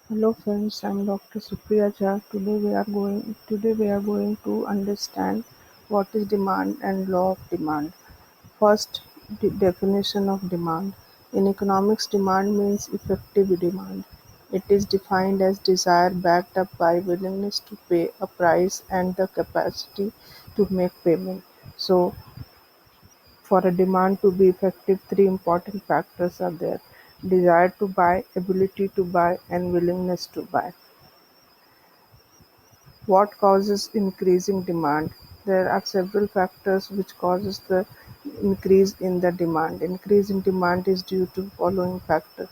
Hello friends, I'm Dr. Supriya Jha. Today we are going to understand what is demand and law of demand. First, the definition of demand. In economics, demand means effective demand. It is defined as desire backed up by willingness to pay a price and the capacity to make payment. So, for a demand to be effective, three important factors are there: desire to buy, ability to buy, and willingness to buy. What causes increasing demand? There are several factors which causes the increase in the demand. Increase in demand is due to following factor: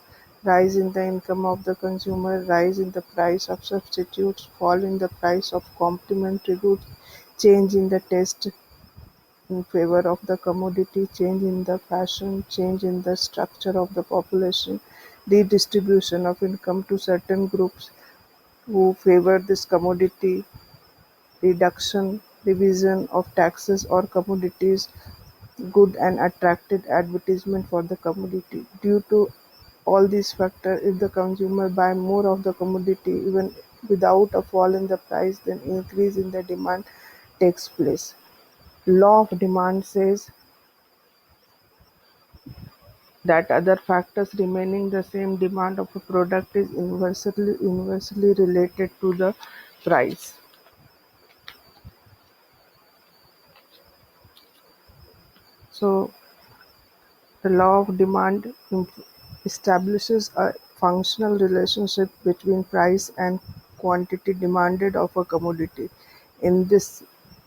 rise in the income of the consumer, rise in the price of substitutes, fall in the price of complementary goods, change in the taste in favor of the commodity, change in the fashion, change in the structure of the population, redistribution of income to certain groups who favor this commodity, reduction, revision of taxes or commodities, good and attractive advertisement for the commodity. Due to all these factors, if the consumer buy more of the commodity even without a fall in the price, then increase in the demand takes place. Law of demand says that other factors remaining the same, demand of a product is inversely related to the price. So the law of demand establishes a functional relationship between price and quantity demanded of a commodity. In this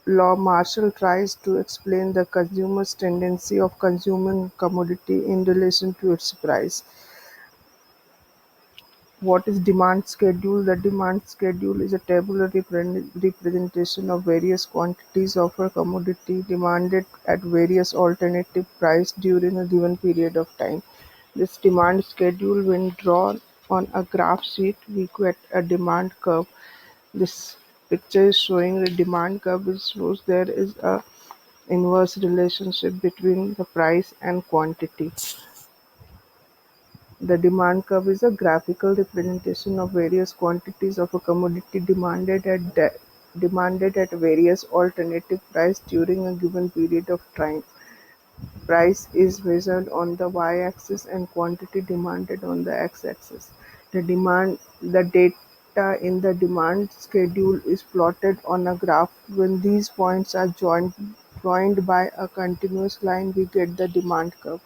law, Marshall tries to explain the consumer's tendency of consuming commodity in relation to its price. What is demand schedule? The demand schedule is a tabular representation of various quantities of a commodity demanded at various alternative price during a given period of time. This demand schedule, when drawn on a graph sheet, we get a demand curve. This picture is showing the demand curve. It shows there is a inverse relationship between the price and quantity. The demand curve is a graphical representation of various quantities of a commodity demanded at various alternative price during a given period of time. Price is measured on the y-axis and quantity demanded on the x-axis. The data in the demand schedule is plotted on a graph. When these points are joined by a continuous line, we get the demand curve.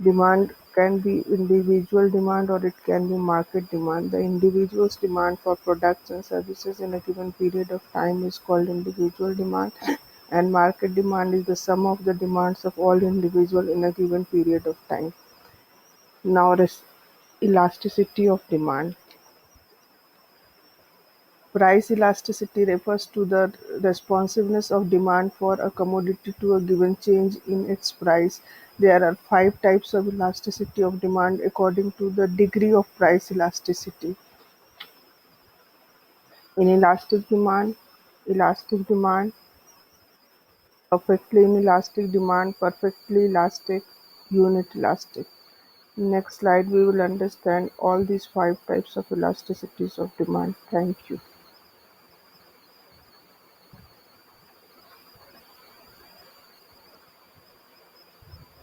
Demand can be individual demand or it can be market demand. The individual's demand for products and services in a given period of time is called individual demand, and market demand is the sum of the demands of all individuals in a given period of time. Now, elasticity of demand. Price elasticity refers to the responsiveness of demand for a commodity to a given change in its price. There are five types of elasticity of demand according to the degree of price elasticity. In elastic demand, perfectly inelastic demand, perfectly elastic, unit elastic. Next slide we will understand all these five types of elasticities of demand. Thank you.